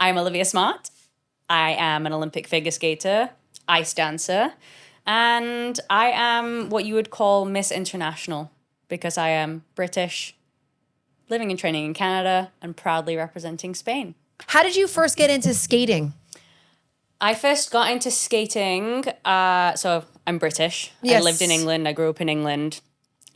I'm Olivia Smart. I am an Olympic figure skater, ice dancer, and I am what you would call Miss International because I am British, living and training in Canada, and proudly representing Spain. How did you first get into skating? I first got into skating, so I'm British. Yes. I lived in England. I grew up in England.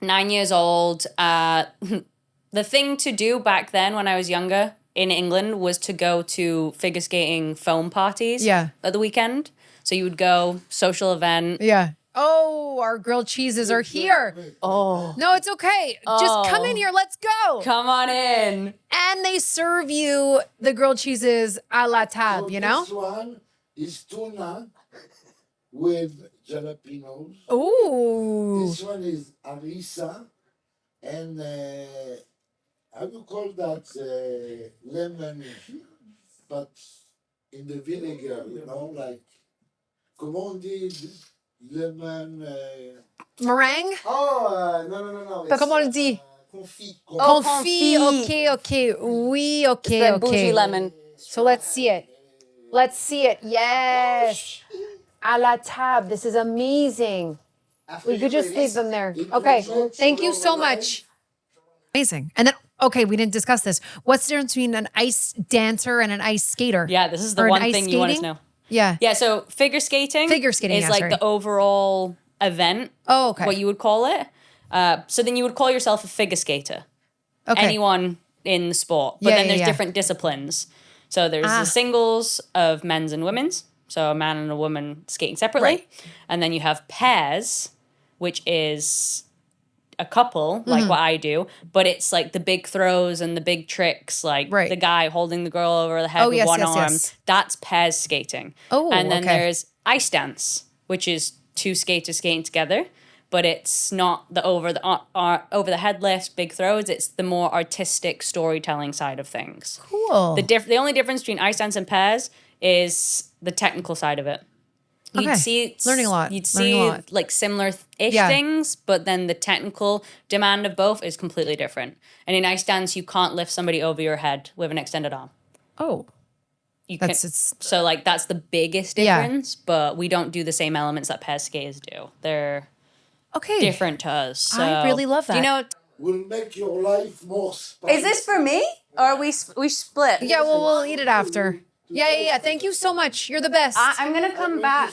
9 years old. The thing to do back then when I was younger in England was to go to figure skating foam parties at the weekend. So you would go, social event. Yeah. Oh, our grilled cheeses are here. Oh. No, it's okay. Just come in here. Let's go. Come on in. And they serve you the grilled cheeses a la table, you know? This one is tuna with jalapenos. Ooh. This one is harissa and how do you call that lemon, but in the vinegar, you know, like comment on dit lemon. Meringue? Oh no. Comment on dit? Confit. Confit. Okay. Oui, okay. The bougie lemon. So let's see it. Yes. A la table. This is amazing. We could just leave them there. Okay. Thank you so much. Amazing. And then, okay, we didn't discuss this. What's the difference between an ice dancer and an ice skater? Yeah, this is the one thing you want to know. Yeah. Yeah, so figure skating is like the overall event. Oh, okay. What you would call it. So then you would call yourself a figure skater. Okay. Anyone in the sport. But then there's different disciplines. So there's the singles of men's and women's. So a man and a woman skating separately. Right. And then you have pairs, which is a couple, like what I do, but it's like the big throws and the big tricks, like the guy holding the girl over the head with one arm. Yes. That's pairs skating. Oh, and then there's ice dance, which is two skaters skating together, but it's not the over the head lifts, big throws. It's the more artistic storytelling side of things. Cool. The only difference between ice dance and pairs is the technical side of it. You'd see learning a lot. You'd see like similar-ish things, but then the technical demand of both is completely different. And in ice dance, you can't lift somebody over your head with an extended arm. Oh. So like that's the biggest difference, but we don't do the same elements that pairs skaters do. They're different to us. So, I really love that. Do you know? Will make your life more spicy. Is this for me or are we split? Yeah, well, we'll eat it after. Yeah. Thank you so much. You're the best. I'm gonna come back.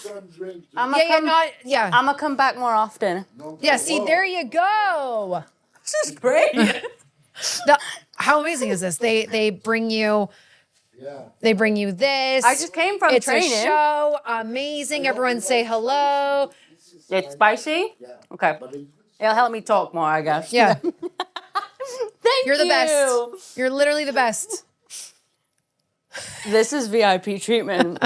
I'm gonna come back more often. Yeah. See, there you go. This is great. How amazing is this? They bring you. Yeah. They bring you this. I just came from training. It's a show. Amazing. Everyone say hello. It's spicy? Yeah. Okay. It'll help me talk more, I guess. Yeah. Thank you. You're the best. You're literally the best. This is VIP treatment.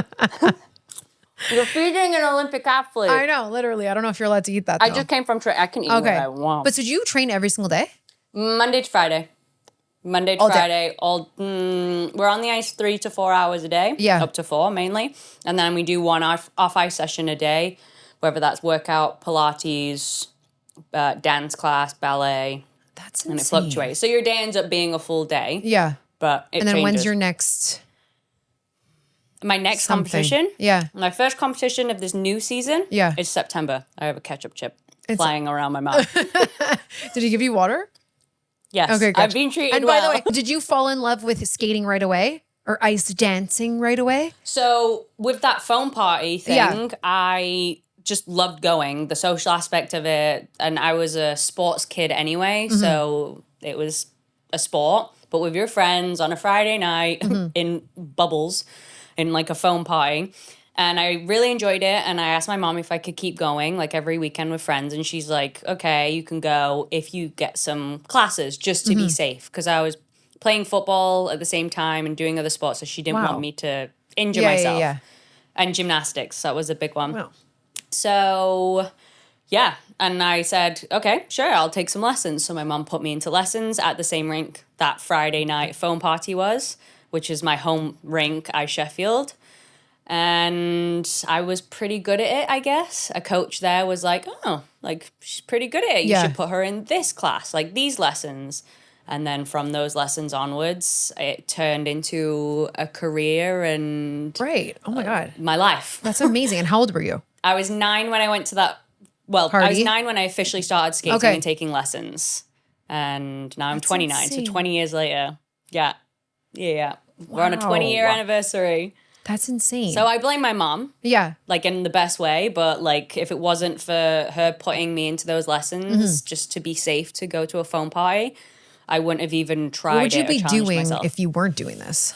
You're feeding an Olympic athlete. I know, literally. I don't know if you're allowed to eat that, though. I just came from training. I can eat what I want. But so do you train every single day? Monday to Friday. Monday to Friday. We're on the ice 3 to 4 hours a day. Yeah. Up to 4, mainly. And then we do one off-ice session a day, whether that's workout, Pilates, dance class, ballet. That's insane. And it fluctuates. So your day ends up being a full day. Yeah. But it And then changes. when's your next... My next something? competition? Yeah. My first competition of this new season is September. I have a ketchup chip flying around my mouth. Did he give you water? Yes. Okay, gotcha. I've been treated And well. by the way, did you fall in love with skating right away? Or ice dancing right away? So with that foam party thing, I just loved going, the social aspect of it. And I was a sports kid anyway, so it was a sport. But with your friends on a Friday night in bubbles, in like a foam party. And I really enjoyed it. And I asked my mom if I could keep going like every weekend with friends. And she's like, okay, you can go if you get some classes just to be safe. Because I was playing football at the same time and doing other sports. So she didn't want me to injure myself. Yeah. And gymnastics, that was a big one. Wow. So, yeah. And I said, okay, sure, I'll take some lessons. So my mom put me into lessons at the same rink that Friday night foam party was, which is my home rink, Sheffield. And I was pretty good at it, I guess. A coach there was like, oh, like, she's pretty good at it. You should put her in this class, like these lessons. And then from those lessons onwards, it turned into a career and Right. Oh my God. my life. That's amazing. And how old were you? I was 9 when I went to that. Well, I was Party? 9 when I officially started skating Okay. and taking lessons. And now I'm That's 29. insane. So 20 years later. Yeah. Yeah. We're on a Wow. 20-year anniversary. That's insane. So I blame my mom, yeah. like in the best way. But like if it wasn't for her putting me into those lessons just to be safe to go to a foam party, I wouldn't have even tried What would you it or be challenged doing myself. if you weren't doing this?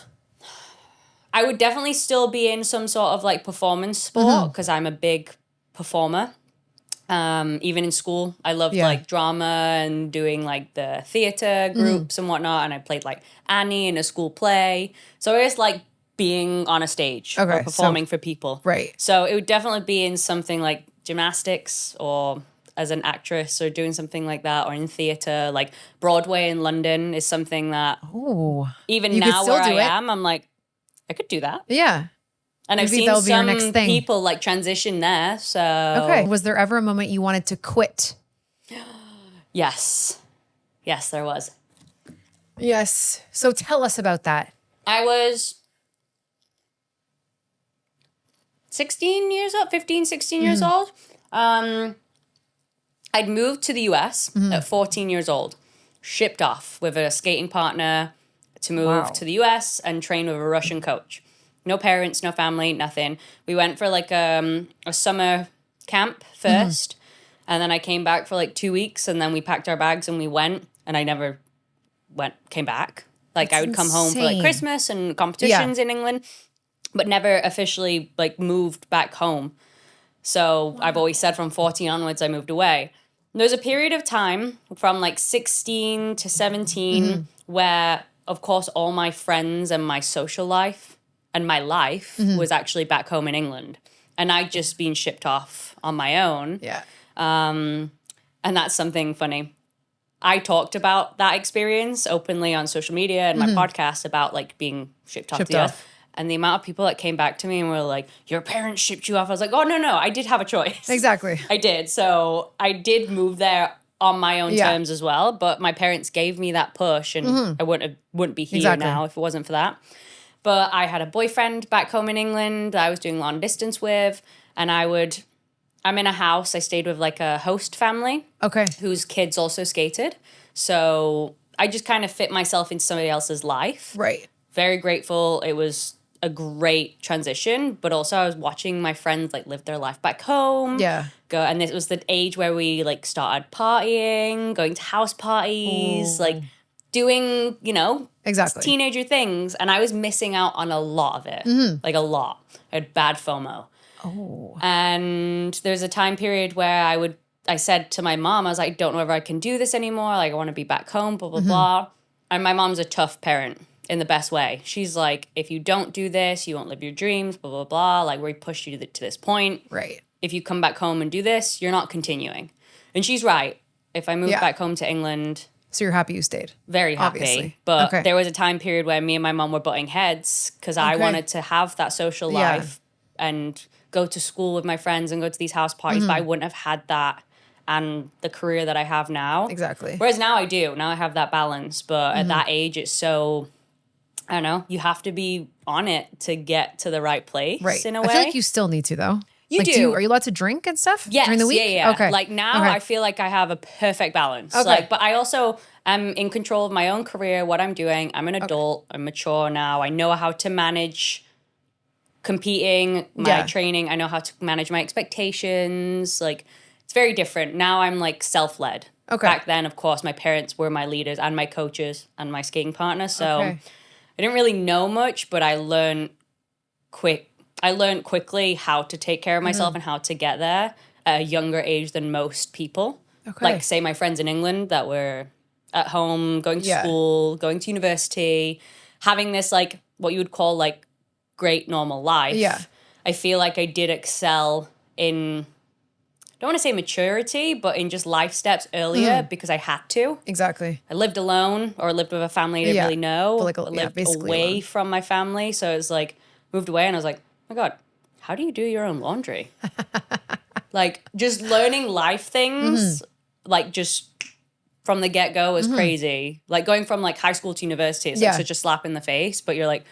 I would definitely still be in some sort of like performance sport because I'm a big performer. Even in school, I loved Yeah. like drama and doing like the theater groups and whatnot. And I played like Annie in a school play. So I just like being on a stage Okay, or performing for people. Right. So it would definitely be in something like gymnastics or as an actress or doing something like that or in theater. Like Broadway in London is something that Oh. even You could now still where do I it. am, I'm like, I could do that. Yeah. And I've Maybe seen that'll be your some next thing. people like transition there. So Okay. Was there ever a moment you wanted to quit? yes. Yes, there was. Yes. So tell us about that. I was 16 years old, 15, 16 years old. I'd moved to the US at 14 years old, shipped off with a skating partner to move Wow. to the US and train with a Russian coach. No parents, no family, nothing. We went for like a summer camp first, and then I came back for like 2 weeks, and then we packed our bags and we went, and I never came back. Like I would come home for like insane. Christmas and competitions in England, but never officially like moved back home. So I've always said from 14 onwards, I moved away. There was a period of time from like 16 to 17 where, of course, all my friends and my social life and my life was actually back home in England. And I'd just been shipped off on my own. Yeah. And that's something funny. I talked about that experience openly on social media and my podcast about like being shipped off Shipped to the US. off. And the amount of people that came back to me and were like, your parents shipped you off. I was like, oh, no, I did have a choice. Exactly. I did. So I did move there on my own Yeah. terms as well. But my parents gave me that push and I wouldn't be here Exactly. now if it wasn't for that. But I had a boyfriend back home in England that I was doing long distance with. And I'm in a house. I stayed with like a host family Okay. whose kids also skated. So I just kind of fit myself into somebody else's life. Right. Very grateful. It was a great transition, but also I was watching my friends like live their life back home. Yeah. And this was the age where we like started partying, going to house parties, like doing, Exactly. teenager things. And I was missing out on a lot of it, like a lot. I had bad FOMO. Oh. And there's a time period where I said to my mom, I was like, I don't know if I can do this anymore. Like, I want to be back home, blah, blah, blah. And my mom's a tough parent in the best way. She's like, if you don't do this, you won't live your dreams, blah, blah, blah. Like, we pushed you to this point. Right. If you come back home and do this, you're not continuing. And she's right. If I moved back home to England, So you're happy you stayed. very happy. Obviously. But Okay. there was a time period where me and my mom were butting heads because I Okay. wanted to have that social Yeah. life and go to school with my friends and go to these house parties, but I wouldn't have had that and the career that I have now. Exactly. Whereas now I do. Now I have that balance. But at that age, it's so, I don't know, you have to be on it to get to the right place Right. in a way. I feel like you still need to though. You like, do. Are you allowed to drink and stuff Yes, during the week? yeah. Okay. Like now, Okay. I feel like I have a perfect balance. Okay. Like, but I also am in control of my own career, what I'm doing. I'm an adult. I'm mature now. I know how to manage competing, my training. I know how to manage my expectations. Like, it's very different. Now I'm like self-led. Okay. Back then, of course, my parents were my leaders and my coaches and my skating partner. So Okay. I didn't really know much, but I learned quickly how to take care of myself and how to get there at a younger age than most people. Okay. Like, say, my friends in England that were at home, going to school, going to university, having this, like, what you would call, like, great normal life. Yeah. I feel like I did excel in, I don't want to say maturity, but in just life steps earlier because I had to. Exactly. I lived alone or lived with a family I didn't really know. But, like, I lived basically away alone. from my family. So it was like, moved away and I was like, oh my God, how do you do your own laundry? Like, just learning life things, like, just from the get-go was crazy. Like going from like high school to university, it's like such a slap in the face, but you're like,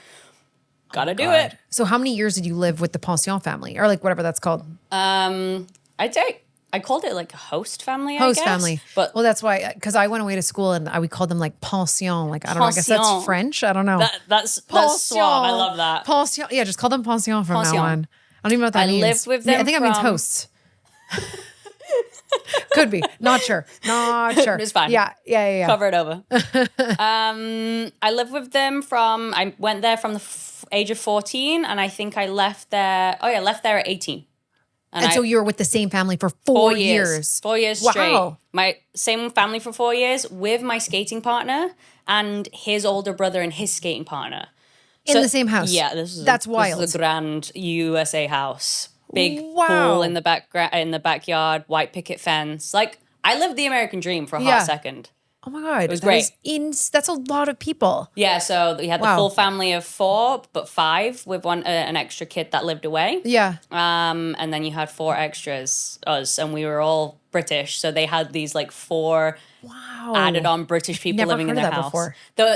gotta do it. So how many years did you live with the pension family, or like whatever that's called? I'd say I called it like a host family, I Host guess. family. But well, that's why, because I went away to school and we called them like pension. Like, I don't know, I guess that's Pension. French. I don't know. that's suave. I love that. Pension. Yeah, just call them pension from Pension. now on. I don't even know what that means. lived with them I think it means from- hosts. Could be. Not sure. Not sure. It's fine. Yeah. Cover it over. I lived with them I went there from the age of 14, and I think I left there. Oh yeah, left there at 18. And so you were with the same family for 4 years. 4 years Wow. straight. My same family for 4 years with my skating partner and his older brother and his skating partner. In the same house? Yeah, That's wild. This is a grand USA house. Big Wow. pool in the backyard, white picket fence. Like, I lived the American dream for a hot second. Oh my God. It was great. That's a lot of people. Yeah, so we had the full family of 4, but 5 with an extra kid that lived away. Yeah. And then you had 4 extras, us, and we were all British. So they had these like 4 added on British people Never living in heard their of that house. before.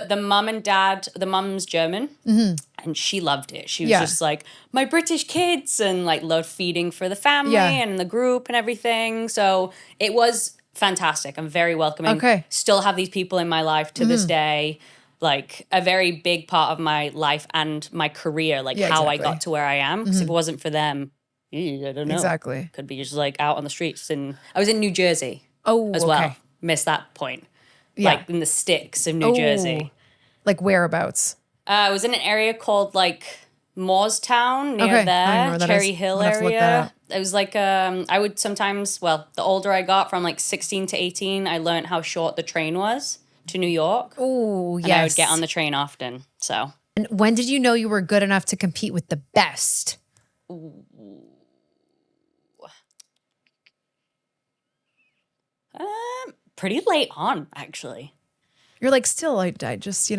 The mum and dad, the mum's German, and she loved it. She was just like, my British kids, and like loved feeding for the family and the group and everything. So it was fantastic. I'm very welcoming. Okay. Still have these people in my life to this day. Like a very big part of my life and my career, like how I got to where I am. Because if it wasn't for them, I don't know. Exactly. Could be just like out on the streets. And I was in New Jersey as well. Okay. Missed that point. Yeah. Like in the sticks of New Jersey. Like whereabouts? I was in an area called like Moorestown near Okay. I don't know there, where that Cherry is. Hill I'm gonna have to look that area. up. It was like I would sometimes, the older I got, from like 16 to 18, I learned how short the train was to New York. Oh, yes. And I would get on the train often. So And when did you know you were good enough to compete with the best? pretty late on, actually. You're like, still, I just,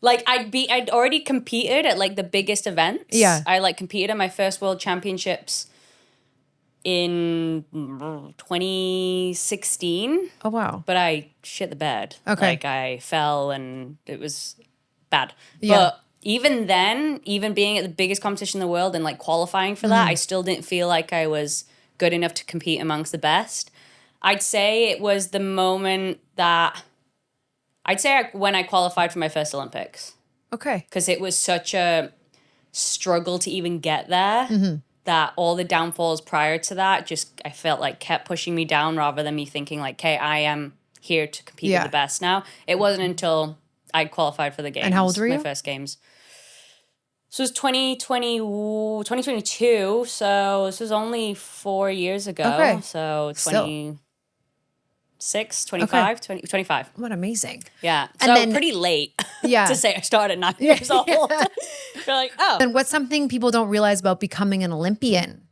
Like I'd already competed at like the biggest events. Yeah. I like competed in my first World Championships in 2016. Oh, wow. But I shit the bed. Okay. Like I fell and it was bad. Yeah. But even then, even being at the biggest competition in the world and like qualifying for that, I still didn't feel like I was good enough to compete amongst the best. I'd say it was the moment that when I qualified for my first Olympics, Okay. because it was such a struggle to even get there that all the downfalls prior to that I felt like kept pushing me down rather than me thinking like, okay, I am here to compete with the best now. It wasn't until I qualified for the games. And how old were you? My first games. So it was 2022. So this was only 4 years ago. Okay. So Still. 26, 25, 25. What amazing. Yeah. And So then- pretty late Yeah. to say I started at 9 years old. You're like, oh. And what's something people don't realize about becoming an Olympian?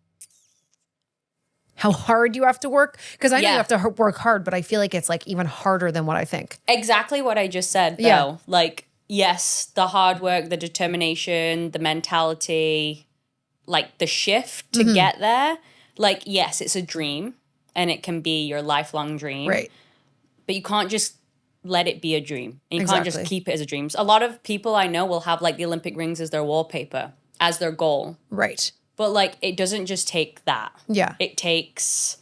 How hard you have to work? Because I know you have to work hard, but I feel like it's like even harder than what I think. Exactly what I just said, though. Yeah. Like, yes, the hard work, the determination, the mentality, like the shift to get there. Like, yes, it's a dream and it can be your lifelong dream. Right. But you can't just let it be a dream. And you can't just Exactly. keep it as a dream. A lot of people I know will have like the Olympic rings as their wallpaper, as their goal. Right. But like, it doesn't just take that. Yeah. It takes,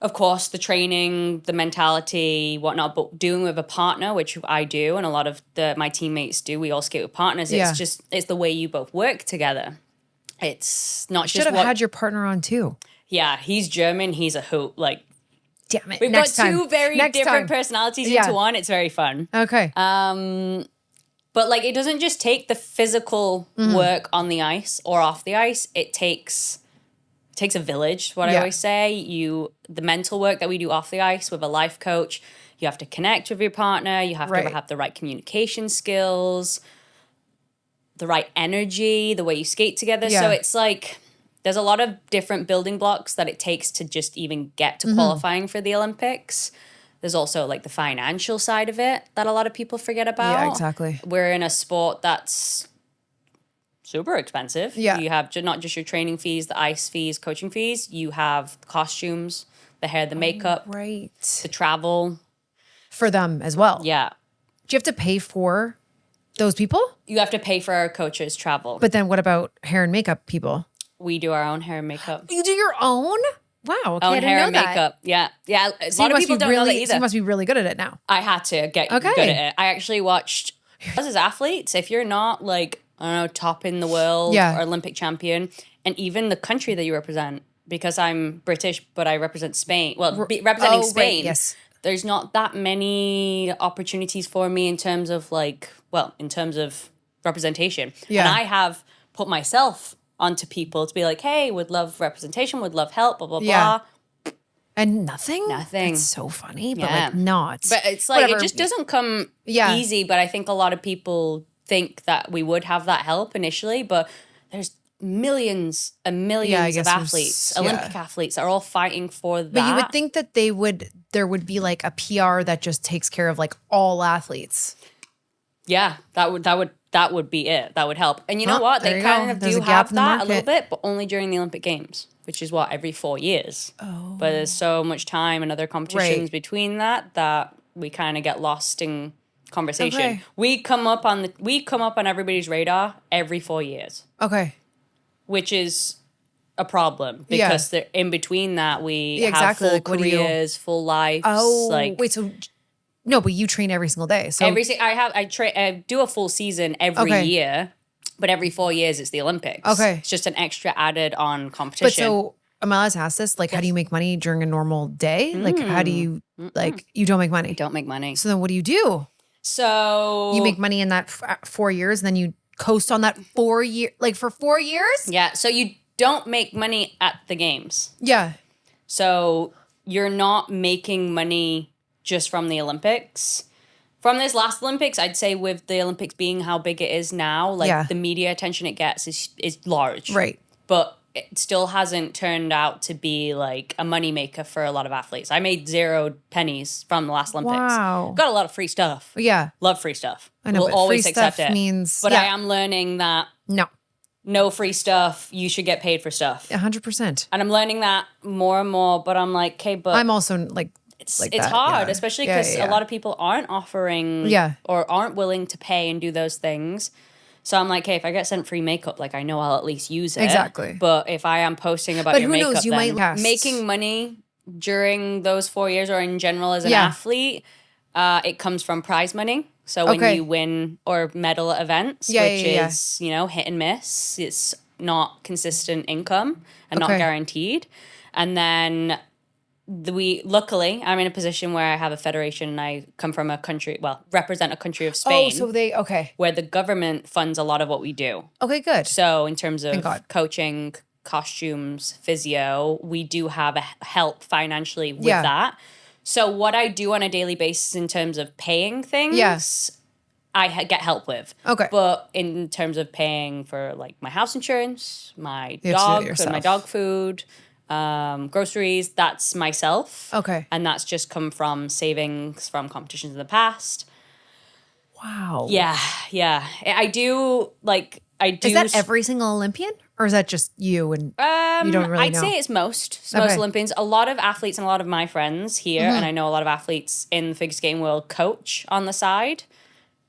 of course, the training, the mentality, whatnot, but doing with a partner, which I do, and a lot of my teammates do. We all skate with partners. Yeah. It's the way you both work together. It's not Should just have had your partner on too. Yeah, he's German. He's a hoot. Like, Damn it. we've Next got two time. very Next different time. personalities Yeah. into one. It's very fun. Okay. But like, it doesn't just take the physical work on the ice or off the ice. It takes a village. What I Yeah. always say, the mental work that we do off the ice with a life coach. You have to connect with your partner. You have Right. to have the right communication skills, the right energy, the way you skate together. Yeah. So it's like there's a lot of different building blocks that it takes to just even get to qualifying for the Olympics. There's also like the financial side of it that a lot of people forget about. Yeah, exactly. We're in a sport that's super expensive. Yeah. You have not just your training fees, the ice fees, coaching fees. You have costumes, the hair, the makeup, Right. the travel. for them as well. Yeah. Do you have to pay for those people? You have to pay for our coaches' travel. But then what about hair and makeup people? We do our own hair and makeup. You do your own? Wow. Okay, Own I didn't hair know and that. makeup. Yeah. Yeah. A So lot of people don't know that either. So you must be really good at it now. I had to get good at it. I actually watched us as athletes. If you're not like, I don't know, top in the world or Olympic champion, and even the country that you represent, because I'm British, but I represent Spain. Well, representing Spain. Right, yes. There's not that many opportunities for me in terms of representation. Yeah. And I have put myself onto people to be like, hey, would love representation, would love help, blah, blah, Yeah. blah. And nothing? Nothing. That's so funny, but Yeah. like not. But it's like, Whatever. it just doesn't come easy. But I think a lot of people think that we would have that help initially, but there's millions and millions of athletes, Olympic athletes that are all fighting for that. But you would think that there would be like a PR that just takes care of like all athletes. Yeah, that would be it. That would help. And you know what? There They you kind go. of There's do a gap have in the that a little market. bit, but only during the Olympic Games, which is what, every 4 years. Oh. But there's so much time and other competitions between that we kind of get lost in conversation. Okay. We come up on everybody's radar every 4 years. Okay. Which is a problem because they're in between that we have full like, careers, full lives. Oh, like wait, so no, but you train every single day. So I do a full season every year, but every 4 years it's the Olympics. Okay. It's just an extra added on competition. But so am I allowed to ask this? Like, how do you make money during a normal day? Like, how do you like you don't make money? I don't make money. So then what do you do? So You make money in that 4 years, and then you coast on that 4 year, like for 4 years? yeah, so you don't make money at the games. Yeah. So you're not making money just from the Olympics. From this last Olympics, I'd say with the Olympics being how big it is now, like the media attention it gets is large. Right. But it still hasn't turned out to be like a moneymaker for a lot of athletes. I made 0 pennies from the last Olympics. Wow. Got a lot of free stuff. Yeah. Love free stuff. I know, We'll but always free accept stuff it. means But I am learning that no free stuff, you should get paid for stuff. 100%. And I'm learning that more and more, but I'm like, okay, but I'm also like it's that, hard, yeah. especially because a lot of people aren't offering or aren't willing to pay and do those things. So I'm like, hey, if I get sent free makeup, like I know I'll at least use it. Exactly. But if I am posting about But your who makeup, knows, you then might last. making money during those 4 years or in general as an athlete, it comes from prize money. So when you win or medal at events, which is, hit and miss, it's not consistent income and not guaranteed. And then luckily, I'm in a position where I have a federation and I come from a country, represent a country of Spain. Oh, so where the government funds a lot of what we do. Okay, good. So in terms of coaching, costumes, physio, we do have a help financially with that. So what I do on a daily basis in terms of paying things, I get help with. Okay. But in terms of paying for like my house insurance, my dog and my dog food, groceries, that's myself. Okay. And that's just come from savings from competitions in the past. Wow. Yeah. I do Is that every single Olympian? Or is that just you and you don't really I'd know? say it's most Olympians. A lot of athletes and a lot of my friends here, and I know a lot of athletes in the figure skating will coach on the side.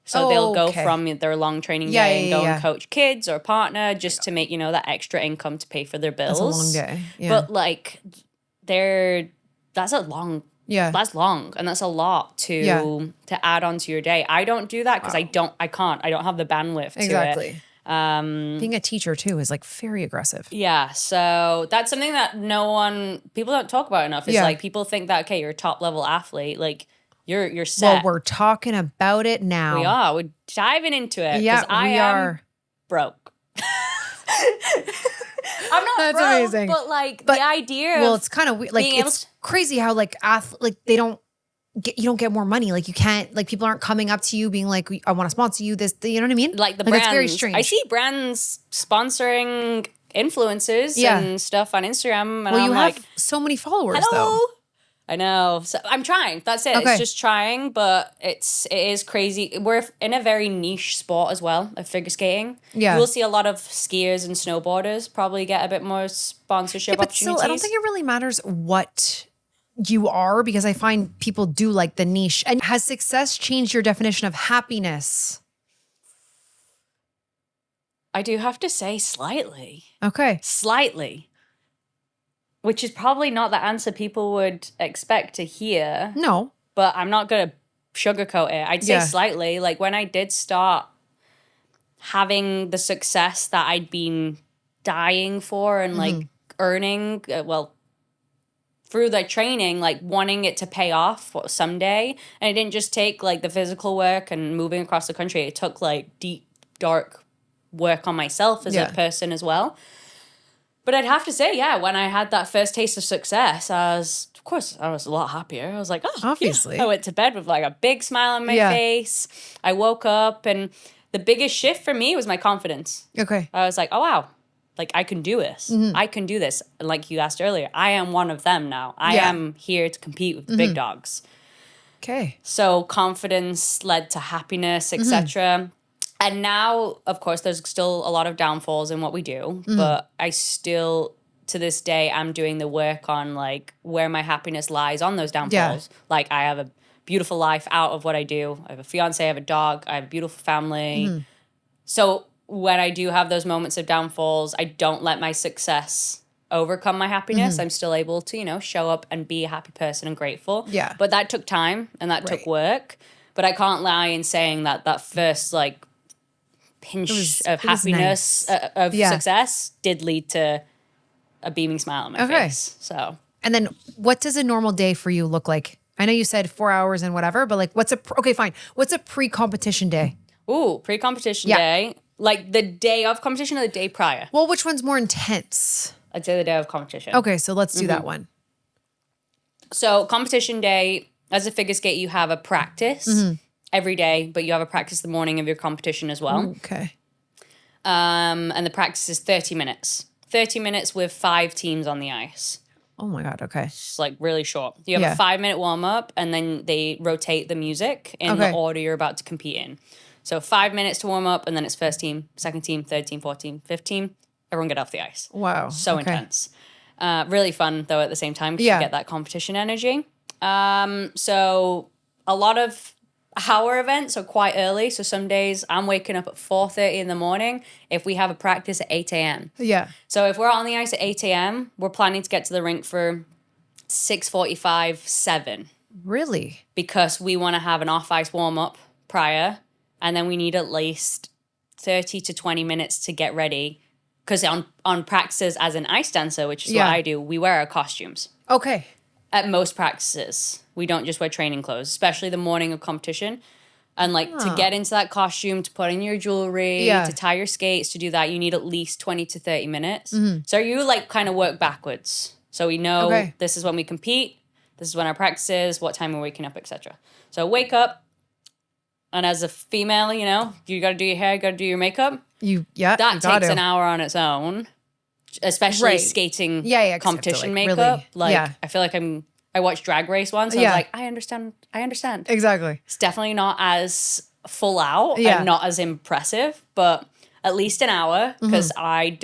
So they'll go from their long training day and go and coach kids or partner just to make, that extra income to pay for their bills. That's a long day. Yeah. But that's long, and that's a lot to add onto your day. I don't do that because I don't have the bandwidth to it. Being a teacher too is like very aggressive. Yeah, so that's something that people don't talk about enough. It's like people think that you're a top level athlete, like you're set. Well, we're talking about it now. We are. We're diving into it. Yeah, I am broke. I'm not That's broke, amazing. but the idea. Well, it's kind of weird. Like it's crazy how they don't. You don't get more money. Like you can't, like people aren't coming up to you being like, I want to sponsor you this, you know what I mean? Like the brands. It's very strange. I see brands sponsoring influencers and stuff on Instagram. And you have so many followers though. I know. So I'm trying. That's it. It's just trying, but it is crazy. We're in a very niche sport as well, of figure skating. Yeah. We'll see a lot of skiers and snowboarders probably get a bit more sponsorship opportunities. Still, I don't think it really matters what you are? Because I find people do like the niche. And has success changed your definition of happiness? I do have to say slightly. Okay. Slightly. Which is probably not the answer people would expect to hear. No. But I'm not going to sugarcoat it. I'd say slightly. Like when I did start having the success that I'd been dying for and like earning, through the training, like wanting it to pay off someday. And it didn't just take like the physical work and moving across the country. It took like deep, dark work on myself as a person as well. But I'd have to say, when I had that first taste of success, I was a lot happier. I was like, obviously. I went to bed with like a big smile on my face. I woke up and the biggest shift for me was my confidence. Okay. I was like, oh, wow. Like, I can do this. I can do this. And like you asked earlier, I am one of them now. I am here to compete with the big dogs. Okay. So confidence led to happiness, etc. And now, of course, there's still a lot of downfalls in what we do. But I still, to this day, I'm doing the work on like where my happiness lies on those downfalls. Like I have a beautiful life out of what I do. I have a fiance, I have a dog, I have a beautiful family. So when I do have those moments of downfalls, I don't let my success overcome my happiness. I'm still able to, show up and be a happy person and grateful. Yeah. But that took time and that took work. But I can't lie in saying that first like pinch of happiness, of success did lead to a beaming smile on my face. So. And then what does a normal day for you look like? I know you said 4 hours and whatever, but like what's a pre-competition day? Ooh, pre-competition day. Like the day of competition or the day prior? Well, which one's more intense? I'd say the day of competition. Okay, so let's do that one. So competition day, as a figure skate, you have a practice every day, but you have a practice the morning of your competition as well. Okay. And the practice is 30 minutes. 30 minutes with 5 teams on the ice. Oh my God, okay. It's like really short. You have a 5-minute warm-up and then they rotate the music in the order you're about to compete in. So 5 minutes to warm up and then it's first team, second team, third team, fourth team, fifth team. Everyone get off the ice. Wow. So intense. Really fun though at the same time because you get that competition energy. So a lot of our events are quite early. So some days I'm waking up at 4:30 in the morning if we have a practice at 8 a.m. Yeah. So if we're on the ice at 8 a.m., we're planning to get to the rink for 6:45, 7. Really? Because we want to have an off-ice warm-up prior, and then we need at least 30 to 20 minutes to get ready. Because on practices as an ice dancer, which is what I do, we wear our costumes. Okay. At most practices. We don't just wear training clothes, especially the morning of competition. And like to get into that costume, to put in your jewelry, to tie your skates, to do that, you need at least 20 to 30 minutes. So you like kind of work backwards. So we know this is when we compete, this is when our practice is, what time we're waking up, etc. So wake up, and as a female, you got to do your hair, you got to do your makeup. That takes an hour on its own, especially skating competition makeup. Really, I feel like I watched Drag Race once. So I was like, I understand. Exactly. It's definitely not as full out and not as impressive, but at least an hour because I'm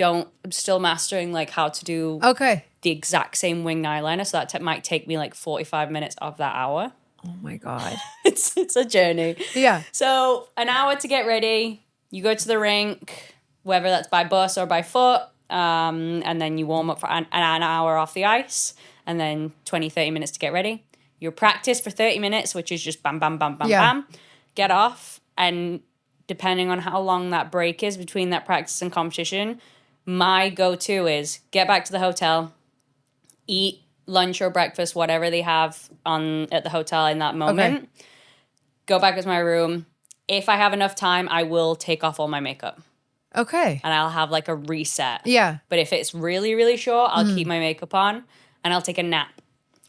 still mastering like how to do the exact same wing eyeliner. So that might take me like 45 minutes of that hour. Oh my God. It's a journey. Yeah. So an hour to get ready. You go to the rink, whether that's by bus or by foot, and then you warm up for an hour off the ice. And then 20, 30 minutes to get ready. You practice for 30 minutes, which is just bam, bam, bam, bam, bam. Get off. And depending on how long that break is between that practice and competition, my go-to is get back to the hotel, eat lunch or breakfast, whatever they have at the hotel in that moment. Go back to my room. If I have enough time, I will take off all my makeup. Okay. And I'll have like a reset. Yeah. But if it's really, really short, I'll keep my makeup on. And I'll take a nap.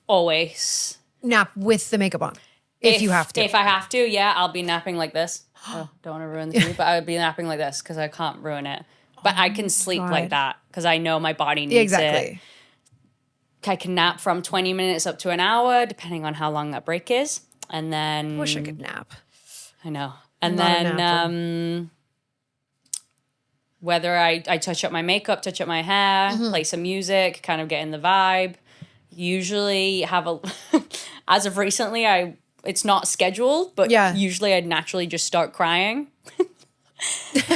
Always. Nap with the makeup on. If you have to. If I have to, I'll be napping like this. Oh, don't want to ruin the food, but I would be napping like this because I can't ruin it. But I can sleep like that because I know my body needs it. I can nap from 20 minutes up to an hour, depending on how long that break is. And then... I wish I could nap. I know. And then... whether I touch up my makeup, touch up my hair, play some music, kind of get in the vibe, usually have a, as of recently, it's not scheduled, but usually I'd naturally just start crying.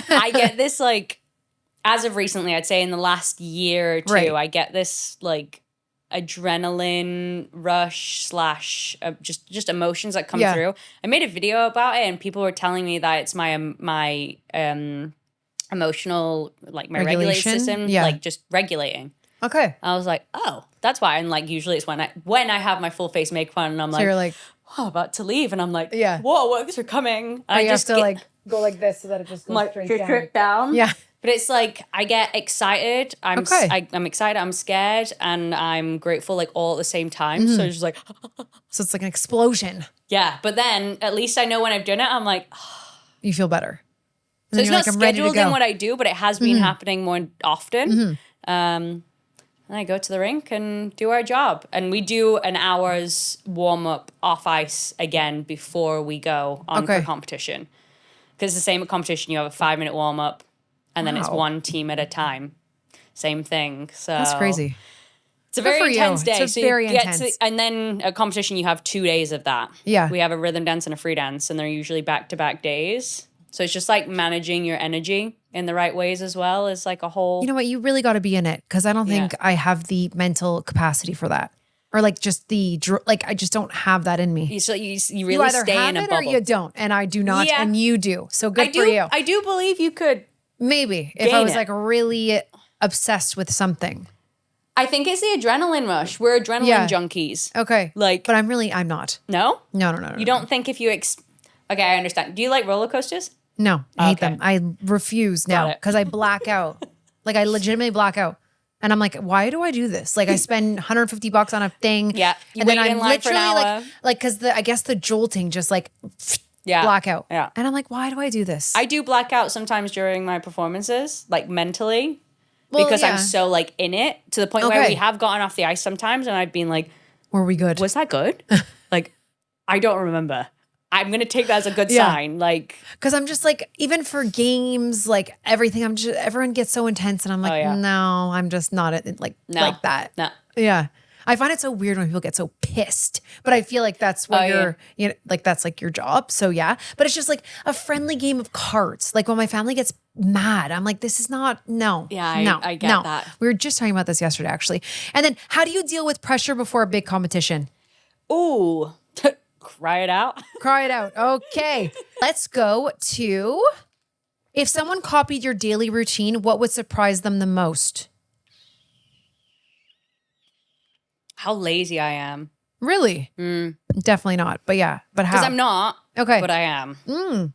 I get this like, as of recently, I'd say in the last year or two, I get this like adrenaline rush / just emotions that come through. I made a video about it and people were telling me that it's my emotional, like my regulation system, like just regulating. Okay. I was like, oh, that's why. And like usually it's when I have my full face makeup on and I'm so like, you're like, oh, about to leave, and I'm like, whoa, works are coming. And I just have to like go like this so that it just goes like straight down. Yeah. But it's like I get excited. I'm excited. I'm scared, and I'm grateful, like all at the same time. So it's just like, so it's like an explosion. Yeah. But then at least I know when I've done it, I'm like, you feel better. So it's not scheduled in what I do, but it has been happening more often. And I go to the rink and do our job. And we do an hour's warm-up off ice again before we go on for competition. Because it's the same at competition. You have a 5-minute warm-up, and then it's one team at a time. Same thing. So that's crazy. It's a very intense day. It's very intense. And then at competition, you have 2 days of that. Yeah. We have a rhythm dance and a free dance, and they're usually back-to-back days. So it's just like managing your energy in the right ways as well is like a whole. You know what? You really got to be in it because I don't think I have the mental capacity for that. Or like just I just don't have that in me. So you really stay in a bubble. Or you don't. And I do not. Yeah. And you do. So good for you. I do believe you could. Maybe if I was like really obsessed with something. I think it's the adrenaline rush. We're adrenaline junkies. Okay. Like, but I'm not. No? No. You don't think if you okay, I understand. Do you like roller coasters? No, I hate them. I refuse now because I black out. Like I legitimately black out. And I'm like, why do I do this? Like I spend $150 on a thing. Yeah. And then I'm literally like, cause I guess the jolting just like black out. Yeah. And I'm like, why do I do this? I do black out sometimes during my performances, like mentally, because I'm so like in it to the point where we have gotten off the ice sometimes and I've been like, were we good? Was that good? Like, I don't remember. I'm going to take that as a good sign. Like, cause I'm just like, even for games, like everything, everyone gets so intense and I'm like, no, I'm just not like that. No. Yeah. I find it so weird when people get so pissed, but I feel like that's what you know, like that's like your job. So yeah, but it's just like a friendly game of cards. Like when my family gets mad, I'm like, this is not, I get that. We were just talking about this yesterday, actually. And then how do you deal with pressure before a big competition? Ooh. Cry it out. Cry it out. Okay. Let's go to, if someone copied your daily routine, what would surprise them the most? How lazy I am. Really? Definitely not. But yeah. But how? Because I'm not. Okay. But I am.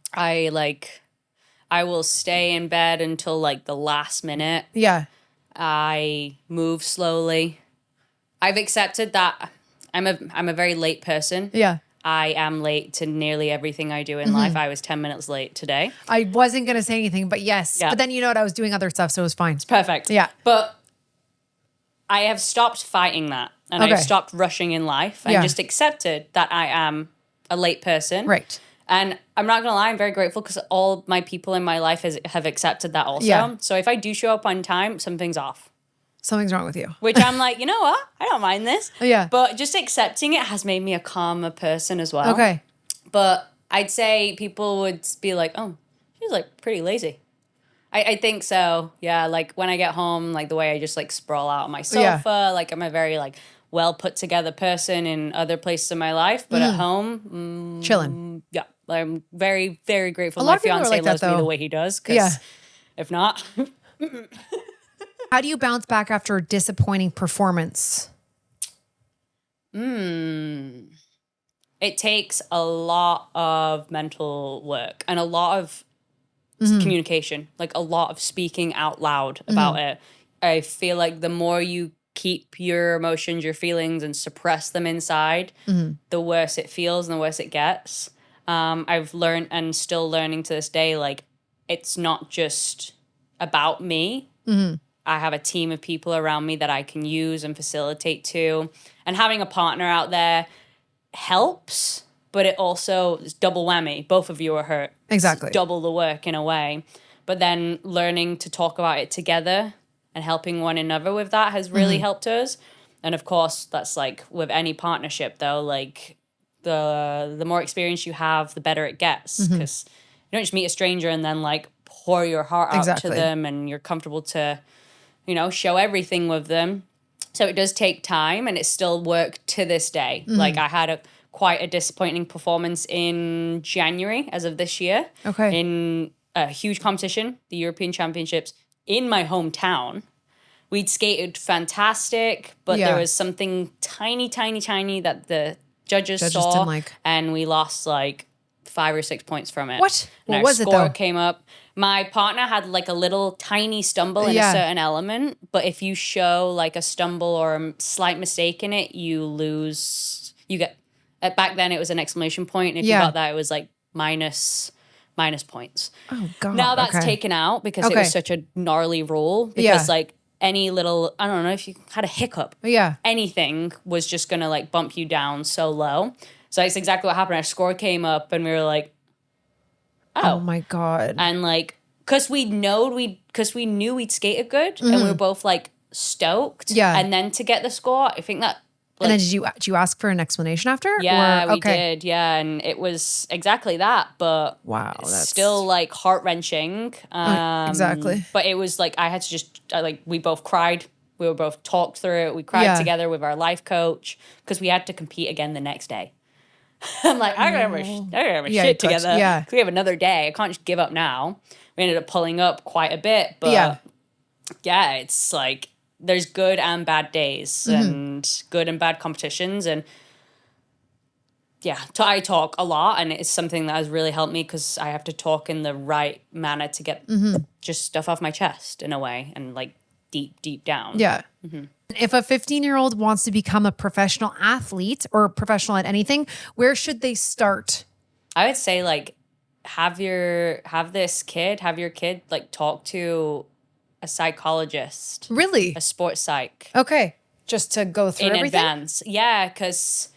I will stay in bed until like the last minute. Yeah. I move slowly. I've accepted that I'm a very late person. Yeah. I am late to nearly everything I do in life. I was 10 minutes late today. I wasn't going to say anything, but yes. Yeah. But then you know what? I was doing other stuff, so it was fine. It's perfect. Yeah. But I have stopped fighting that. And I've stopped rushing in life and just accepted that I am a late person. Right. And I'm not going to lie, I'm very grateful because all my people in my life have accepted that also. Yeah. So if I do show up on time, something's off. Something's wrong with you. Which I'm like, you know what? I don't mind this. Yeah. But just accepting it has made me a calmer person as well. Okay. But I'd say people would be like, oh, she's like pretty lazy. I think so. Yeah. Like when I get home, like the way I just like sprawl out on my sofa, like I'm a very like well put together person in other places in my life. But at home, chilling. Yeah. I'm very, very grateful my fiance loves me the way he does. Because if not... How do you bounce back after a disappointing performance? It takes a lot of mental work and a lot of communication, like a lot of speaking out loud about it. I feel like the more you keep your emotions, your feelings, and suppress them inside, the worse it feels and the worse it gets. I've learned and still learning to this day, like it's not just about me. I have a team of people around me that I can use and facilitate to. And having a partner out there helps, but it also is double whammy. Both of you are hurt. Exactly. It's double the work in a way. But then learning to talk about it together and helping one another with that has really helped us. And of course, that's like with any partnership though, like the more experience you have, the better it gets, because you don't just meet a stranger and then like pour your heart out to them and you're comfortable to, you know, show everything with them. So it does take time, and it's still work to this day. Like I had quite a disappointing performance in January as of this year in a huge competition, the European Championships in my hometown. We'd skated fantastic, but there was something tiny that the judges saw, didn't like. and we lost like 5 or 6 points from it. What? And What our was it, score though? came up. My partner had like a little tiny stumble in a certain element, but if you show like a stumble or a slight mistake in it, you lose. You get back then it was an exclamation point, and if you got that, it was like minus points. Oh God. Now that's taken out because it was such a gnarly rule. Because like any little, I don't know, if you had a hiccup, anything was just gonna like bump you down so low. So that's exactly what happened. Our score came up, and we were like, oh my God. and like, because we knew we'd skated good, and we were both like stoked. Yeah. And then to get the score, I think that. Like, and then did you ask for an explanation after? Yeah, we did. Yeah, and it was exactly that, but wow, that's still like heart wrenching. Exactly. But it was like I had to just like we both cried. We were both talked through it. We cried together with our life coach because we had to compete again the next day. I'm like, I gotta have my shit together. Yeah. We have another day. I can't just give up now. We ended up pulling up quite a bit, but yeah, it's like there's good and bad days and good and bad competitions. And yeah, I talk a lot, and it's something that has really helped me because I have to talk in the right manner to get just stuff off my chest in a way, and like deep down. Yeah. If a 15-year-old wants to become a professional athlete or professional at anything, where should they start? I would say like have your kid like talk to a psychologist. Really? A sports psych. Okay. Just to go through in everything? advance. Yeah, because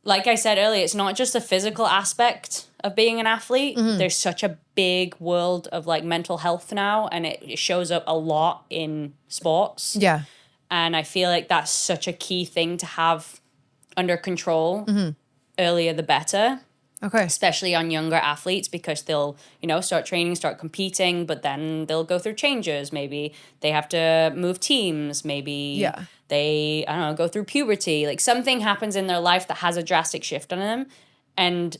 like I said earlier, it's not just the physical aspect of being an athlete. There's such a big world of like mental health now, and it shows up a lot in sports. Yeah. And I feel like that's such a key thing to have under control. Earlier the better. Okay. Especially on younger athletes, because they'll, you know, start training, start competing, but then they'll go through changes. Maybe they have to move teams. Maybe they, I don't know, go through puberty. Like something happens in their life that has a drastic shift on them. And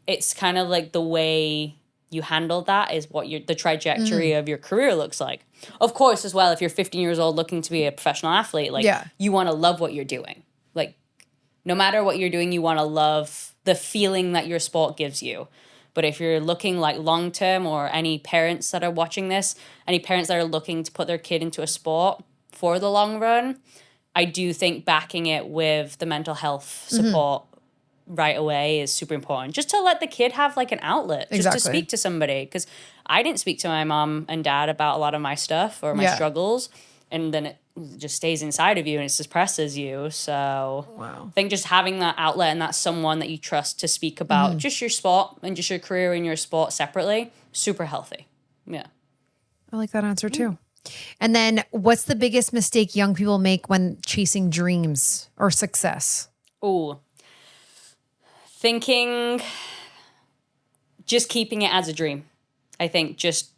it's kind of like the way you handle that is what the trajectory of your career looks like. Of course, as well, if you're 15 years old looking to be a professional athlete, like you want to love what you're doing. Like no matter what you're doing, you want to love the feeling that your sport gives you. But if you're looking like long term, or any parents that are watching this, any parents that are looking to put their kid into a sport for the long run, I do think backing it with the mental health support right away is super important. Just to let the kid have like an outlet, just to speak to somebody. Because I didn't speak to my mom and dad about a lot of my stuff or my struggles. And then it just stays inside of you and it suppresses you. So I think just having that outlet and that someone that you trust to speak about just your sport and just your career in your sport separately, super healthy. Yeah. I like that answer too. And then what's the biggest mistake young people make when chasing dreams or success? Ooh. Thinking, just keeping it as a dream. I think just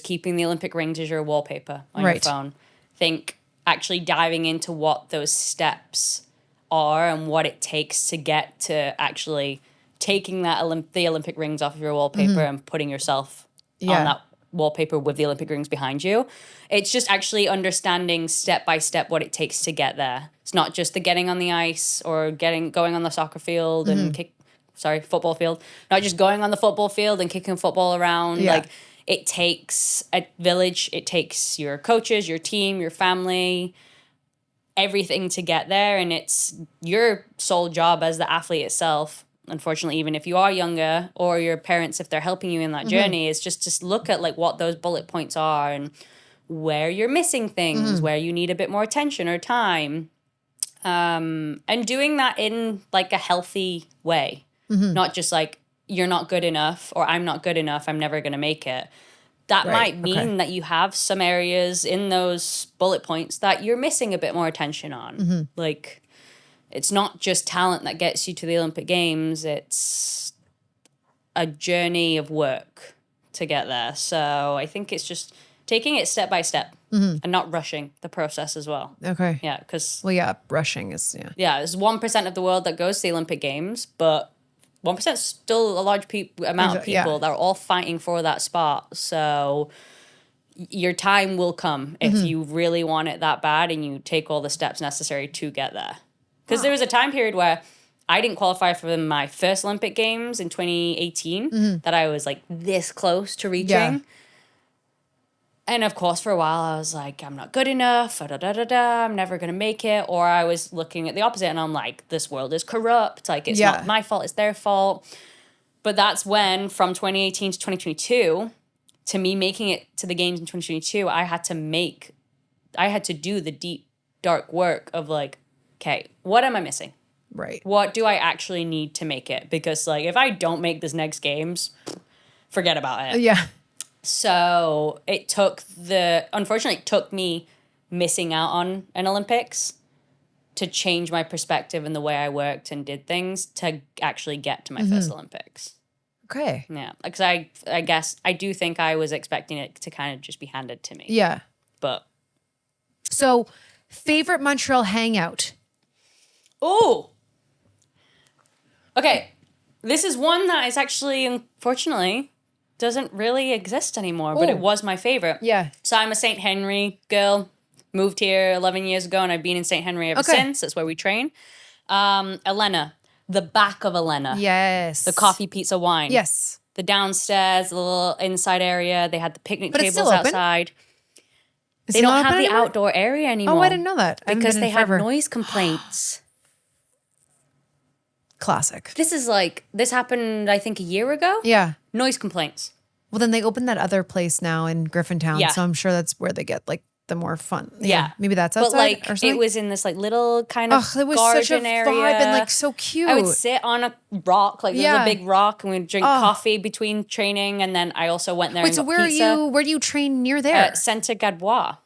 keeping the Olympic rings as your wallpaper on your phone. Think actually diving into what those steps are and what it takes to get to actually taking that the Olympic rings off of your wallpaper and putting yourself on that wallpaper with the Olympic rings behind you. It's just actually understanding step by step what it takes to get there. It's not just the getting on the ice or going on the soccer field and football field. Not just going on the football field and kicking football around. Like it takes a village. It takes your coaches, your team, your family, everything to get there. And it's your sole job as the athlete itself. Unfortunately, even if you are younger or your parents, if they're helping you in that journey, is just to look at like what those bullet points are and where you're missing things, where you need a bit more attention or time. And doing that in like a healthy way, not just like you're not good enough or I'm not good enough, I'm never going to make it. that Right, might mean that you have some areas in those bullet points that you're missing a bit more attention on. Like, it's not just talent that gets you to the Olympic Games. It's a journey of work to get there. So I think it's just taking it step by step and not rushing the process as well. Okay. Yeah, because Well, yeah, rushing is, there's 1% of the world that goes to the Olympic Games, but 1% is still a large amount of people that are all fighting for that spot. So your time will come if you really want it that bad and you take all the steps necessary to get there. Because there was a time period where I didn't qualify for my first Olympic Games in 2018 that I was like this close to reaching. Yeah. And of course, for a while, I was like, I'm not good enough, I'm never going to make it. Or I was looking at the opposite and I'm like, this world is corrupt. Like, it's not my fault, it's their fault. But that's when, from 2018 to 2022, to me making it to the games in 2022, I had to do the deep, dark work of like, okay, what am I missing? Right. What do I actually need to make it? Because like, if I don't make this next games, forget about it. Yeah. So unfortunately, it took me missing out on an Olympics to change my perspective and the way I worked and did things to actually get to my first Olympics. Okay. Yeah. Because I guess I do think I was expecting it to kind of just be handed to me. Yeah. But. So, favorite Montreal hangout? Oh. Okay. This is one that is actually, unfortunately, doesn't really exist anymore, but it was my favorite. Yeah. So I'm a St. Henry girl, moved here 11 years ago, and I've been in St. Henry ever since. That's where we train. Elena, the back of Elena. Yes. The coffee, pizza, wine. Yes. The downstairs, the little inside area. They had the picnic But it's tables still open? outside. Is They it don't not have open the anymore? outdoor area anymore. Oh, I didn't know that. I haven't Because been they in had forever. noise complaints. Classic. This happened, I think, a year ago. Yeah. Noise complaints. Well, then they opened that other place now in Griffintown, Yeah. so I'm sure that's where they get like the more fun. Yeah. Maybe that's outside But like, or something. it was in this like little kind of it was garden such a area. vibe and like so cute. I would sit on a rock, like there was a big rock, and we'd drink coffee between training. And then I also went there Wait, and so got where pizza. where do you train near there? Centre Gadois.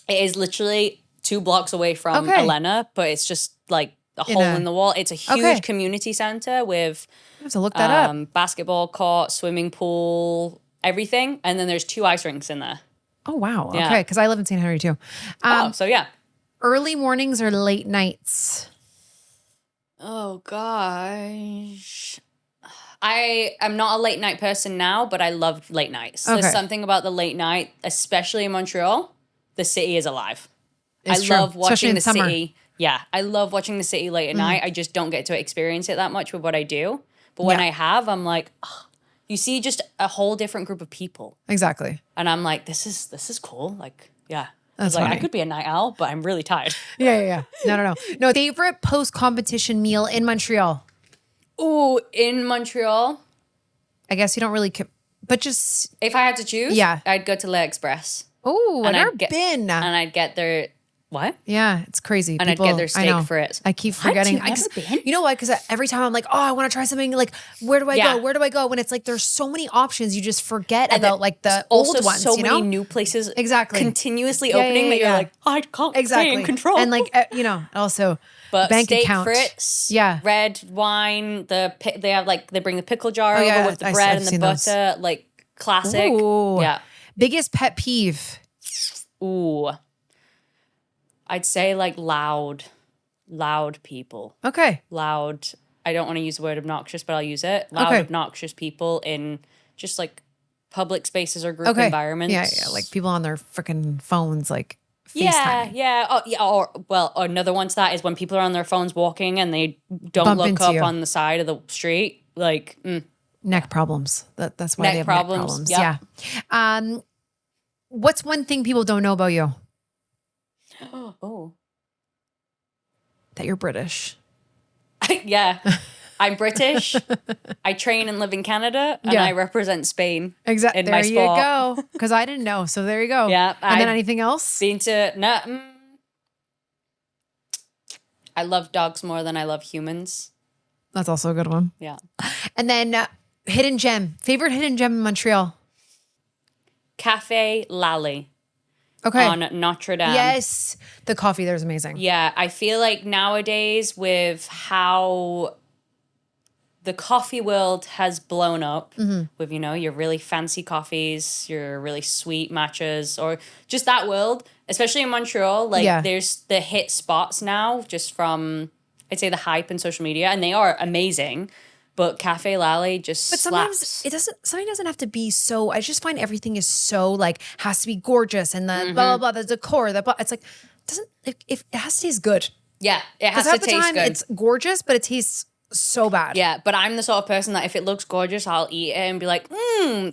It is literally 2 blocks away from Elena, but it's just like a hole in the wall. It's a huge community centre with I have to look that up. basketball court, swimming pool, everything. And then there's 2 ice rinks in there. Oh, wow. Yeah. Okay, because I live in St. Henry too. So yeah. Early mornings or late nights? Oh, gosh. I am not a late night person now, but I love late nights. Okay. There's something about the late night, especially in Montreal. The city is alive. It's I true. love Especially watching in the summer. city. Yeah, I love watching the city late at night. I just don't get to experience it that much with what I do. But when I have, I'm like, oh, you see just a whole different group of people. Exactly. And I'm like, this is cool. Like, yeah. That's like, funny. I could be a night owl, but I'm really tired. Yeah. No. No, favorite post-competition meal in Montreal? Ooh, in Montreal, I guess you don't really, but just, if I had to choose, Yeah. I'd go to Le Express. oh, I've And never I'd get- been. And I'd get their, what? Yeah, it's crazy. And I'd get their steak I know. frites. I keep What? forgetting. You've never been? You know what? Because every time I'm like, oh, I want to try something. Like, where do I Yeah. go? Where do I go? When it's like, there's so many options. You just forget And about like the also old ones. so you know? many new places Exactly. continuously Yeah, opening yeah, that you're yeah. like, I can't Exactly. stay in control. And like, also but bank steak account. frites, Yeah. red wine, they have like, they bring the pickle jar yeah, over with the bread I've and the seen those. butter, like classic. Ooh. Yeah. Biggest pet peeve. Ooh. I'd say like loud people. Okay. Loud. I don't want to use the word obnoxious, but I'll use it. Loud, Okay. obnoxious people in just like public spaces or group Okay. environments. Yeah. Like people on their freaking phones, like Yeah, FaceTime. yeah. Oh, yeah. Or another one to that is when people are on their phones walking and they don't Bump look into up you. on the side of the street. Like, Neck problems. That's why Neck they have problems, neck problems. Yeah. What's one thing people don't know about you? oh, That you're British. yeah. I'm British. I train and live in Canada, and Yeah. I represent Spain. Exactly. In There my you sport. go. Because I didn't know. So there you go. Yeah, And then I've anything else? Been to I love dogs more than I love humans. That's also a good one. Yeah. And then hidden gem. Favorite hidden gem in Montreal? Cafe Lally Okay. on Notre Dame. Yes. The coffee there is amazing. Yeah, I feel like nowadays with how the coffee world has blown up with, you know, your really fancy coffees, your really sweet matchas, or just that world, especially in Montreal, like there's the hit spots now just from, I'd say, the hype in social media, and they are amazing. But Cafe Lally just sometimes slaps. Something doesn't have to be so, I just find everything is so like, has to be gorgeous and the blah, blah, blah, the decor, it's like, if it has to taste good. Yeah, it has Because to half the taste time good. it's gorgeous, but it tastes so bad. Yeah, but I'm the sort of person that if it looks gorgeous, I'll eat it and be like,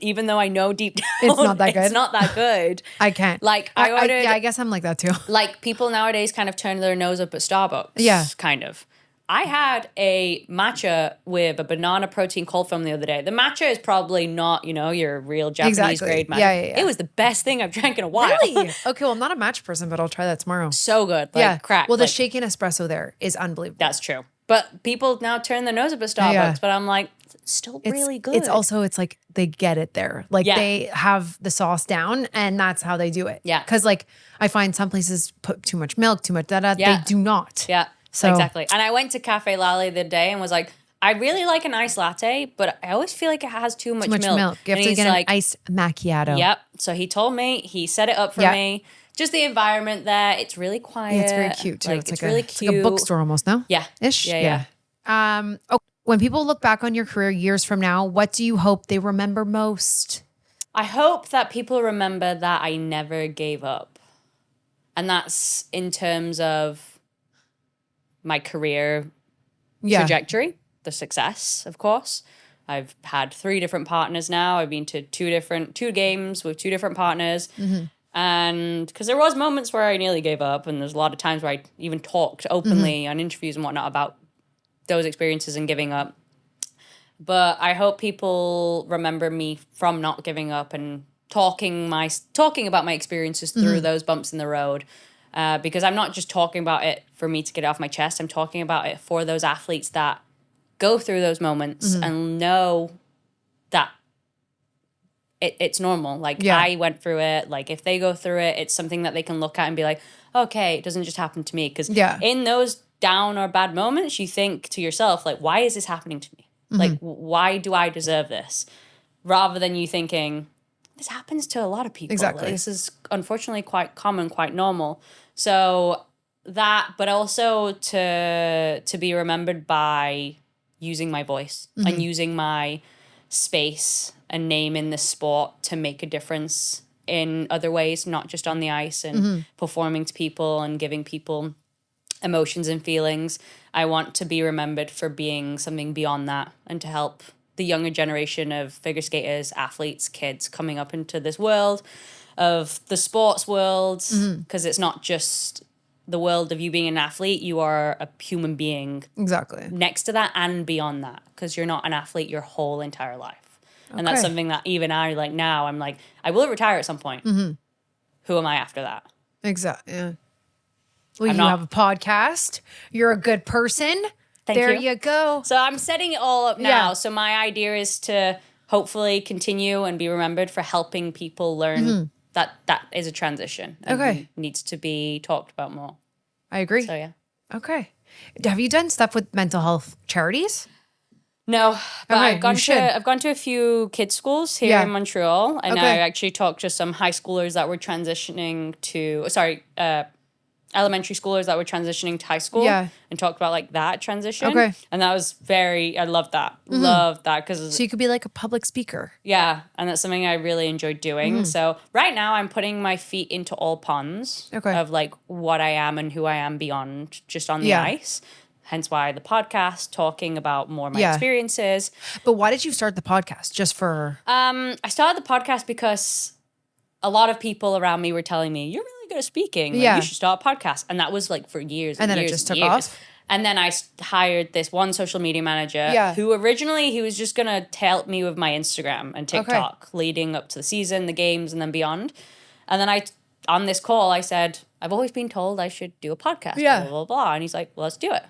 even though I know deep down It's not that good. It's not that good. I can't. Like, I ordered... I guess I'm like that too. Like, people nowadays kind of turn their nose up at Starbucks. Yeah. Kind of. I had a matcha with a banana protein cold foam the other day. The matcha is probably not, you know, your real Japanese grade matcha. Yeah. It was the best thing I've drank in a while. Really? Okay, well, I'm not a matcha person, but I'll try that tomorrow. So good. Like, crack. Well, the like, shaken espresso there is unbelievable. That's true. But people now turn their nose up at Starbucks, but I'm like, it's still really good. It's like they get it there. Like they have the sauce down and that's how they do it. Yeah. Because like I find some places put too much milk, too much da-da. They do not. Yeah, so exactly. And I went to Cafe Lally the day and was like, I really like an iced latte, but I always feel like it has too much milk. You have to get an iced macchiato. Yep. So he told me, he set it up for me. Just the environment there, it's really quiet. Yeah, it's very cute too. Like, it's really cute. It's like a bookstore almost, no? Yeah. Ish? Yeah. When people look back on your career years from now, what do you hope they remember most? I hope that people remember that I never gave up. And that's in terms of my career trajectory, the success, of course. I've had 3 different partners now. I've been to 2 games with 2 different partners. And because there was moments where I nearly gave up, and there's a lot of times where I even talked openly on interviews and whatnot about those experiences and giving up. But I hope people remember me from not giving up and talking about my experiences through those bumps in the road. Because I'm not just talking about it for me to get it off my chest. I'm talking about it for those athletes that go through those moments and know that it's normal. Like, I went through it. Like, if they go through it, it's something that they can look at and be like, okay, it doesn't just happen to me. Because in those down or bad moments, you think to yourself, like, why is this happening to me? Like, why do I deserve this? Rather than you thinking, this happens to a lot of people. Exactly. Like, this is unfortunately quite common, quite normal. So that, but also to be remembered by using my voice and using my space and name in the sport to make a difference in other ways, not just on the ice and performing to people and giving people emotions and feelings. I want to be remembered for being something beyond that and to help the younger generation of figure skaters, athletes, kids coming up into this world of the sports world, because it's not just the world of you being an athlete, you are a human being. Exactly. Next to that and beyond that, because you're not an athlete your whole entire life. And that's something that even I, like, now, I'm like, I will retire at some point. Who am I after that? Exactly. Yeah. Well, you have a podcast. You're a good person. Thank you go. So I'm setting it all up now. So my idea is to hopefully continue and be remembered for helping people learn that is a transition. And needs to be talked about more. I agree. So yeah. Okay. Have you done stuff with mental health charities? No, but I've gone to a few kids' schools here in Montreal, and I actually talked to some high schoolers that were transitioning to elementary schoolers that were transitioning to high school and talked about like that transition. Okay. And that was I loved that. Loved that. So you could be like a public speaker. Yeah. And that's something I really enjoyed doing. So right now I'm putting my feet into all ponds of like what I am and who I am beyond just on the ice. Hence why the podcast, talking about more of my experiences. But why did you start the podcast? Just for... I started the podcast because a lot of people around me were telling me, you're really good at speaking. Like, you should start a podcast. And that was like for years and then years it just took years. off? And then I hired this one social media manager who originally he was just going to help me with my Instagram and TikTok leading up to the season, the games, and then beyond. And then on this call, I said, I've always been told I should do a podcast, blah, blah, blah. And he's like, well, let's do it.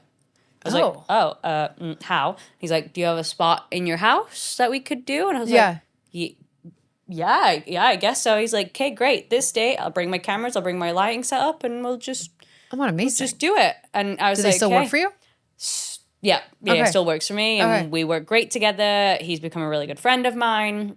I was like, how? He's like, do you have a spot in your house that we could do? And I was like, yeah, I guess so. He's like, okay, great. This day, I'll bring my cameras, I'll bring my lighting set up, and we'll just amazing. do it. And I was Do like, they still work for you? Yeah, Okay. it still works for me, and we work great together. He's become a really good friend of mine.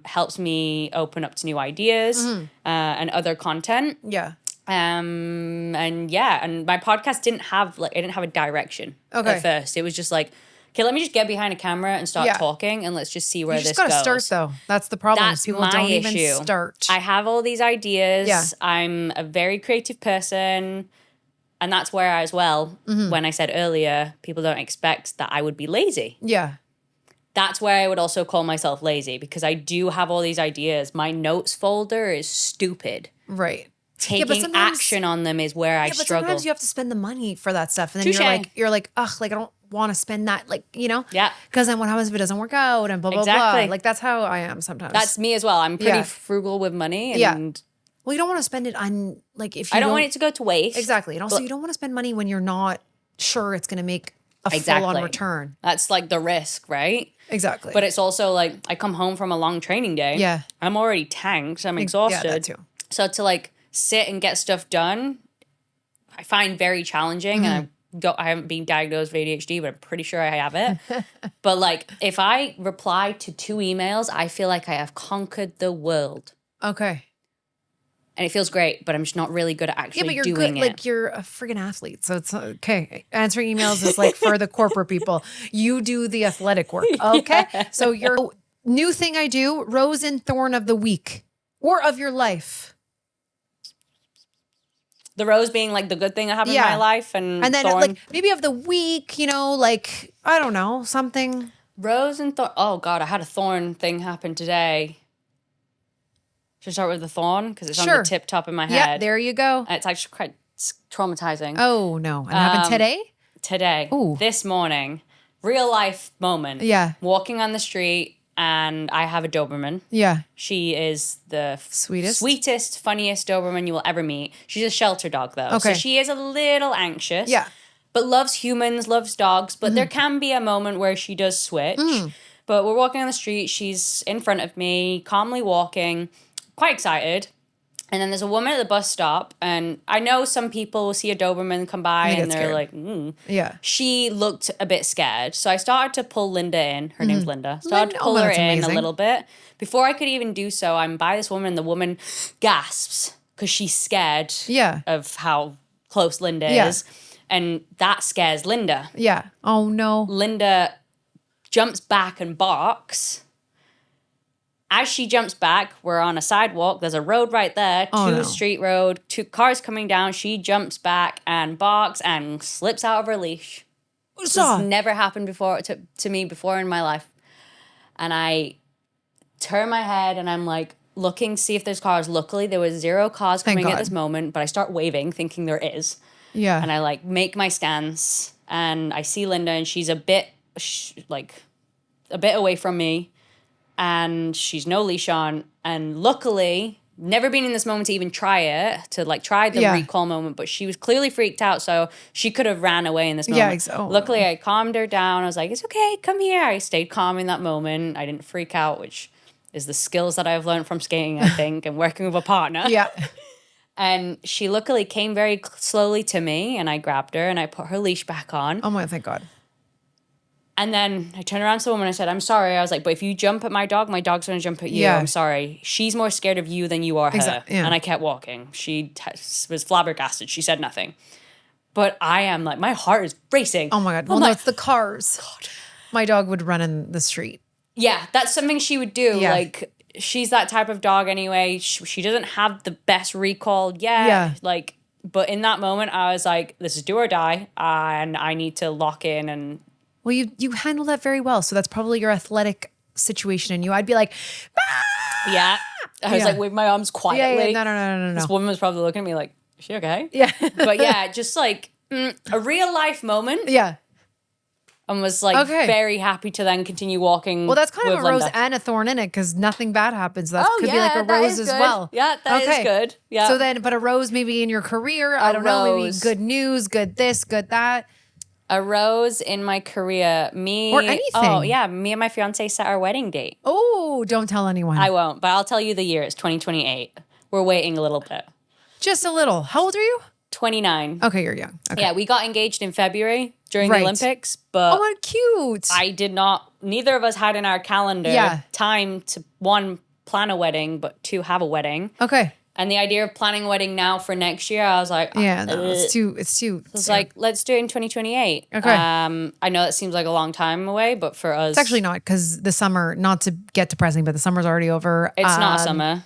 Helps me open up to new ideas and other content. Yeah. And my podcast didn't have a direction at first. It was just like, okay, let me just get behind a camera and start talking, and let's just see where this goes. You just gotta start though. That's the problem. That's People my don't issue. even start. I have all these ideas. Yeah. I'm a very creative person. And that's where as well, when I said earlier, people don't expect that I would be lazy. Yeah. That's where I would also call myself lazy, because I do have all these ideas. My notes folder is stupid. Right. Taking action on them is where I struggle. But sometimes you have to spend the money for that stuff. And then you're like, ugh, like I don't want to spend that, like, you know? Yeah. Because then what happens if it doesn't work out and blah, blah, blah. Like that's how I am sometimes. That's me as well. I'm pretty frugal with money. And well, you don't want to spend it on, like, if you I don't want it to go to waste. Exactly. And also, you don't want to spend money when you're not sure it's going to make a full-on return. That's like the risk, right? Exactly. But it's also like, I come home from a long training day. Yeah. I'm already tanked. I'm exhausted. Yeah, that too. So to like sit and get stuff done, I find very challenging. And I haven't been diagnosed with ADHD, but I'm pretty sure I have it. But like, if I reply to 2 emails, I feel like I have conquered the world. Okay. And it feels great, but I'm just not really good at actually doing it. Yeah, but you're good. Like, you're a friggin' athlete. So it's okay. Answering emails is like for the corporate people. You do the athletic work. Okay. Yeah. So your new thing I do, rose and thorn of the week or of your life. The rose being like the good thing that happened in my life. And then thorn. Like maybe of the week, you know, like, I don't know, something. Rose and thorn. Oh God, I had a thorn thing happen today. Should I start with the thorn? Because it's on the tip top of my head. Yeah, there you go. It's actually quite traumatizing. Oh, no. And it happened today? Today. Ooh. This morning. Real life moment. Yeah. Walking on the street, and I have a Doberman. Yeah. She is the sweetest, funniest Doberman you will ever meet. She's a shelter dog, though. Okay. So she is a little anxious. Yeah. But loves humans, loves dogs. But there can be a moment where she does switch. But we're walking on the street. She's in front of me, calmly walking. Quite excited. And then there's a woman at the bus stop, and I know some people will see a Doberman come by and they're like, Yeah. She looked a bit scared. So I started to pull Linda in. Her name's Linda. Started to pull her in a little bit. Before I could even do so, I'm by this woman, and the woman gasps because she's scared of how close Linda is. And that scares Linda. Yeah. Oh, no. Linda jumps back and barks. As she jumps back, we're on a sidewalk. There's a road right there, street road, 2 cars coming down. She jumps back and barks and slips out of her leash. This has never happened before to me before in my life. And I turn my head and I'm like looking, see if there's cars. Luckily, there was 0 cars coming at this moment, but I start waving, thinking there is. Yeah. And I like make my stance, and I see Linda, and she's a bit away from me. And she's no leash on. And luckily, never been in this moment to even try it, to like try the recall moment, but she was clearly freaked out. So she could have ran away in this moment. Luckily, I calmed her down. I was like, it's okay, come here. I stayed calm in that moment. I didn't freak out, which is the skills that I've learned from skating, I think, and working with a partner. Yeah. And she luckily came very slowly to me, and I grabbed her and I put her leash back on. Oh my, thank God. And then I turned around to the woman and I said, I'm sorry. I was like, but if you jump at my dog's going to jump at you. I'm sorry. She's more scared of you than you are her. Exactly. Yeah. And I kept walking. She was flabbergasted. She said nothing. But I am like, my heart is racing. Oh my God. Well, no, it's the cars. God. My dog would run in the street. Yeah, that's something she would do. Yeah. Like, she's that type of dog anyway. She doesn't have the best recall yet. Yeah. Like, but in that moment, I was like, this is do or die. And I need to lock in and... Well, you handle that very well. So that's probably your athletic situation in you. I'd be like, ah! Yeah. I was like, wave my arms quietly. Yeah. No. This woman was probably looking at me like, is she okay? Yeah. But yeah, just like a real life moment. Yeah. And was like very happy to then continue walking. Well, that's kind of a rose Linda. And a thorn in it because nothing bad happens. That could be like a rose as well. Yeah, that is good. Yeah. So then, but a rose maybe in your career, I don't know, maybe good news, good this, good that. A rose in my career. Me Or anything. Oh yeah, me and my fiance set our wedding date. Oh, don't tell anyone. I won't, but I'll tell you the year. It's 2028. We're waiting a little bit. Just a little. How old are you? 29. Okay, you're young. Okay. Yeah, we got engaged in February during Right. the Olympics, but Oh, cute. neither of us had in our calendar Yeah. time to, one, plan a wedding, but two, have a wedding. Okay. And the idea of planning a wedding now for next year, I was like, Yeah, no, ugh. it's too. It's like, let's do it in 2028. Okay. I know that seems like a long time away, but for us, It's actually not, because the summer, not to get depressing, but the summer's already over. it's not summer.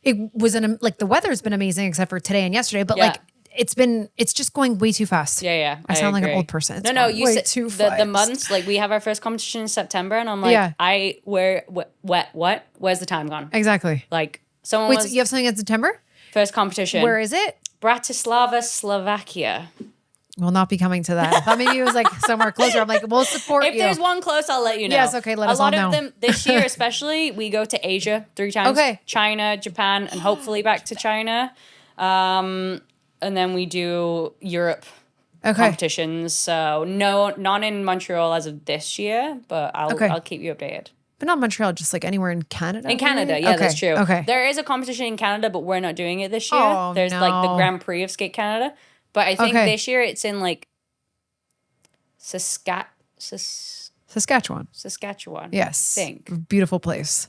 It was like the weather's been amazing except for today and yesterday, but Yeah. like it's just going way too fast. Yeah. I sound like an agree. old person. It's No, going you way said too the fast. months, like we have our first competition in September, and I'm like, Yeah. what? Where's the time gone? Exactly. Like someone Wait, was so you have something in September? first competition. Where is it? Bratislava, Slovakia. We'll not be coming to that. I thought maybe it was like somewhere closer. I'm like, we'll support If you. there's one close, I'll let you know. Yes, okay, let us A lot all of know. them this year, especially, we go to Asia 3 times. Okay. China, Japan, and hopefully back to China. And then we do Europe Okay. competitions. So none in Montreal as of this year, but I'll keep you updated. But not Montreal, just like anywhere in Canada. In Canada, maybe? yeah, Okay, that's true. Okay. There is a competition in Canada, but we're not doing it this year. Oh, There's like the no. Grand Prix of Skate Canada. But I think Okay. this year it's in like Saskatchewan. Saskatchewan. Yes. I think. Beautiful place.